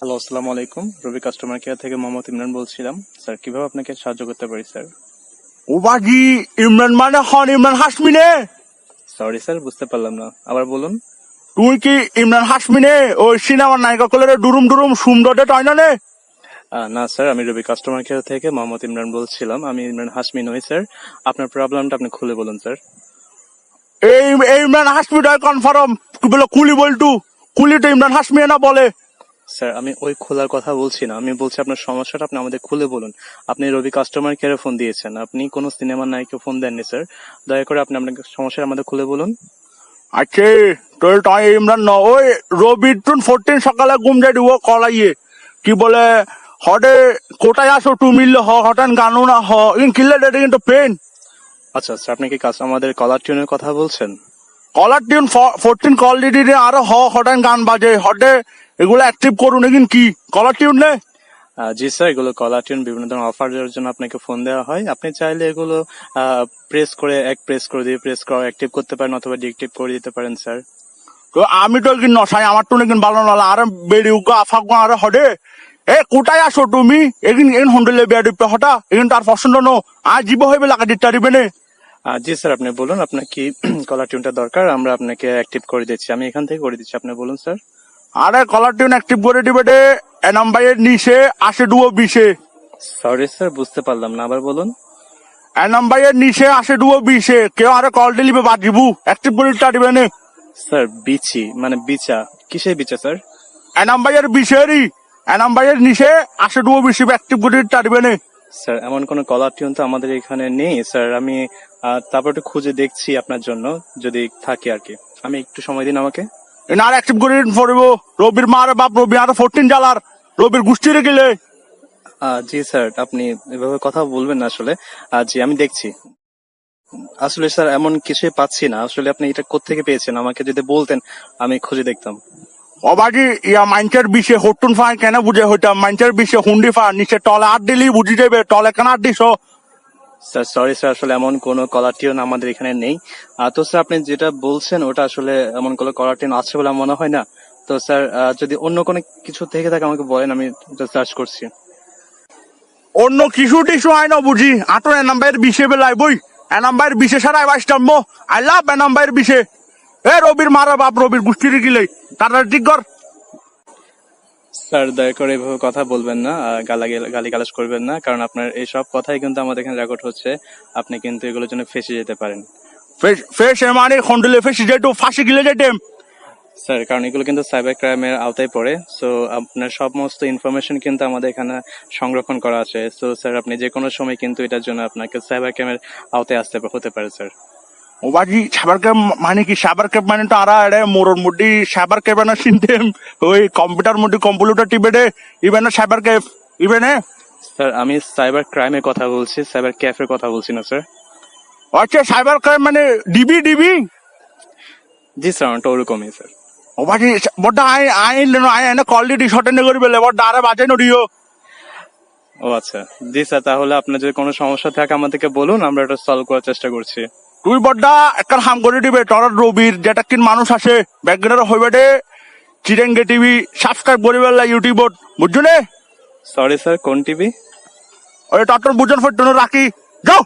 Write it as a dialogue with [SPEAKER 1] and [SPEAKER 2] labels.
[SPEAKER 1] Hello, আসসালামু আলাইকুম। রবি customer care থেকে মোহাম্মদ ইমরান বলছিলাম। স্যার, কিভাবে আপনাকে সাহায্য করতে পারি স্যার?
[SPEAKER 2] ও বাজি ইমরান মানে হন ইমরান হাসমি নে?
[SPEAKER 1] সরি স্যার, বুঝতে পারলাম না, আবার বলুন।
[SPEAKER 2] তুই কি ইমরান হাসমি নে? ওই সিনেমার নায়িকা কলের ডুরুম ডুরুম সুন্দর তাই না নে?
[SPEAKER 1] না স্যার, আমি রবি কাস্টমার কেয়ার থেকে মোহাম্মদ ইমরান বলছিলাম। আমি ইমরান হাসমি নই স্যার। আপনার প্রবলেমটা আপনি খুলে বলুন স্যার।
[SPEAKER 2] এই এই ইমরান হাসমিটাই কনফার্ম কি বলে কুলি বলটু কুলি তো ইমরান হাসমি না বলে।
[SPEAKER 1] স্যার, আমি ওই খোলার কথা বলছি না, আমি বলছি আপনার সমস্যাটা আপনি আমাদের খুলে বলুন। আপনি রবি কাস্টমার কেয়ারে ফোন দিয়েছেন, আপনি কোনো সিনেমার নায়িকা ফোন দেননি স্যার। দয়া করে আপনি আপনার সমস্যাটা আমাদের খুলে বলুন।
[SPEAKER 2] আচ্ছা তোর তাই ইমরান ন ওই রবি টুন 14 সকালে ঘুম যাই দিব কলাইয়ে কি বলে হটে কোটায় আসো টু মিললে হটান গানো না হ ইন কিল্লে ডেটে কিন্তু পেন
[SPEAKER 1] আচ্ছা স্যার, আপনি কি আমাদের কলার টিউনের কথা বলছেন?
[SPEAKER 2] কলার টিউন 14 কল দিদি আরো হটান গান বাজে হটে এগুলো অ্যাক্টিভ করুন এগিন কি কলার টিউন নে?
[SPEAKER 1] জি স্যার, এগুলো কলার টিউন বিভিন্ন ধরনের অফারের জন্য আপনাকে ফোন দেওয়া হয়। আপনি চাইলে এগুলো প্রেস করে দিয়ে প্রেস করে অ্যাক্টিভ করতে পারেন অথবা ডিএক্টিভ করে দিতে পারেন স্যার।
[SPEAKER 2] তো আমি তো একদিন নসাই আমার তো একদিন ভালো নালা আরে বেড়ি উগা আফাক আরে হডে এ কোটায় আসো তুমি এগিন এন হন্ডলে বেড়ি হটা এগিন তার পছন্দ নো আজ জীব হইবে লাগা দিতে পারিবে নে?
[SPEAKER 1] জি স্যার, আপনি বলুন আপনার কি কলার টিউনটা দরকার, আমরা আপনাকে অ্যাক্টিভ করে দিচ্ছি। আমি এখান থেকে করে দিচ্ছি, আপনি বলুন স্যার।
[SPEAKER 2] আরে কলার টিউন অ্যাক্টিভ করে দিবে দে এ নাম্বারের নিচে আসে ডুয়ো বিশে।
[SPEAKER 1] সরি স্যার, বুঝতে পারলাম না, আবার বলুন।
[SPEAKER 2] এ নাম্বারের নিচে আসে ডুয়ো বিশে কেউ আরে কল দিলিবে বাজিবু অ্যাক্টিভ করে দিতে পারিবে নে?
[SPEAKER 1] স্যার, বিচি মানে বিচা, কিসের বিচা স্যার?
[SPEAKER 2] এ নাম্বারের বিশেরই এ নাম্বারের নিচে আসে ডুয়ো বিশে অ্যাক্টিভ করে দিতে পারিবে নে?
[SPEAKER 1] স্যার, এমন কোনো কলার টিউন তো আমাদের এখানে নেই স্যার। আমি তারপর একটু খুঁজে দেখছি আপনার জন্য, যদি থাকে আর কি। আমি একটু সময় দিন আমাকে।
[SPEAKER 2] এনে আর অ্যাক্টিভ করে দিতে পারিব রবির মার বাপ রবি আরো 14 জালার রবির গোষ্ঠীরে গেলে।
[SPEAKER 1] জি স্যার, আপনি এভাবে কথা বলবেন না আসলে। জি, আমি দেখছি। আসলে স্যার, এমন কিছুই পাচ্ছি না। আসলে আপনি এটা কোত্থেকে পেয়েছেন, আমাকে যদি বলতেন আমি খুঁজে দেখতাম।
[SPEAKER 2] অবাজি ইয়া মাইন্সের বিষে হটুন ফাই কেন বুঝে হইতাম মাইন্সের বিষে হুন্ডি ফা নিচে টলে আট দিলি বুঝি যাবে টলে কেন আট দিস?
[SPEAKER 1] স্যার সরি স্যার, আসলে এমন কোনো কলার টিউন আমাদের এখানে নেই। তো স্যার, আপনি যেটা বলছেন ওটা আসলে এমন কোনো কলার টিউন আছে বলে আমার মনে হয় না। তো স্যার, যদি অন্য কোনো কিছু থেকে থাকে আমাকে বলেন, আমি সার্চ করছি।
[SPEAKER 2] অন্য কিছু টিসু আই না বুঝি আটর এ নাম্বারের বিষে বেলায় বই এ নাম্বারের বিষে সারা আইবাসটাম আই লাভ এ নাম্বারের বিষে এ রবির মারা বাপ রবির গোষ্ঠীর গিলে তারা ঠিক কর।
[SPEAKER 1] স্যার, দয়া করে এভাবে কথা বলবেন না, গালি গালাজ করবেন না, কারণ আপনার এই সব কথাই কিন্তু আমাদের এখানে রেকর্ড হচ্ছে। আপনি কিন্তু এগুলোর জন্য ফেঁসে যেতে পারেন।
[SPEAKER 2] ফেস এ মানে খন্ডলে ফেসি যেটু ফাঁসি গিলে যেটেম।
[SPEAKER 1] স্যার, কারণ এগুলো কিন্তু সাইবার ক্রাইমের আওতায় পড়ে। সো আপনার সমস্ত ইনফরমেশন কিন্তু আমাদের এখানে সংরক্ষণ করা আছে। সো স্যার, আপনি যে কোনো সময় কিন্তু এটার জন্য আপনাকে সাইবার ক্রাইমের আওতায় হতে পারে স্যার।
[SPEAKER 2] ওবাজি সাবার ক্যাব মানে কি সাবার ক্যাব মানে তো আরা এড়ে মোরর মুডি সাবার ক্যাব না চিনতেম ওই কম্পিউটার মুডি কম্পিউটার টিপে দে ইভেন সাইবার ক্যাব ইভেনে।
[SPEAKER 1] স্যার, আমি সাইবার ক্রাইমের কথা বলছি, সাইবার ক্যাফের কথা বলছি না স্যার।
[SPEAKER 2] আচ্ছা সাইবার ক্রাইম মানে ডিবি ডিবি।
[SPEAKER 1] জি স্যার, ওটা ওরকমই স্যার।
[SPEAKER 2] ওবাজি বড় আই আই আই এনে কল দি শর্টেন করে বেলে বড় আরে বাজে নডিও।
[SPEAKER 1] ও আচ্ছা, জি স্যার, তাহলে আপনার যদি কোনো সমস্যা থাকে আমাদেরকে বলুন, আমরা এটা সলভ করার চেষ্টা করছি।
[SPEAKER 2] তুই বড়া একটা হাম করে দিবে তোর রবির যেটা কিন মানুষ আছে ব্যাকগ্রাউন্ড হইবে দে চিরেঙ্গে টিভি সাবস্ক্রাইব করে বেলা ইউটিউবত বুঝছো নে?
[SPEAKER 1] সরি স্যার, কোন টিভি?
[SPEAKER 2] ওই টটর বুঝন ফটো রাখি যাও।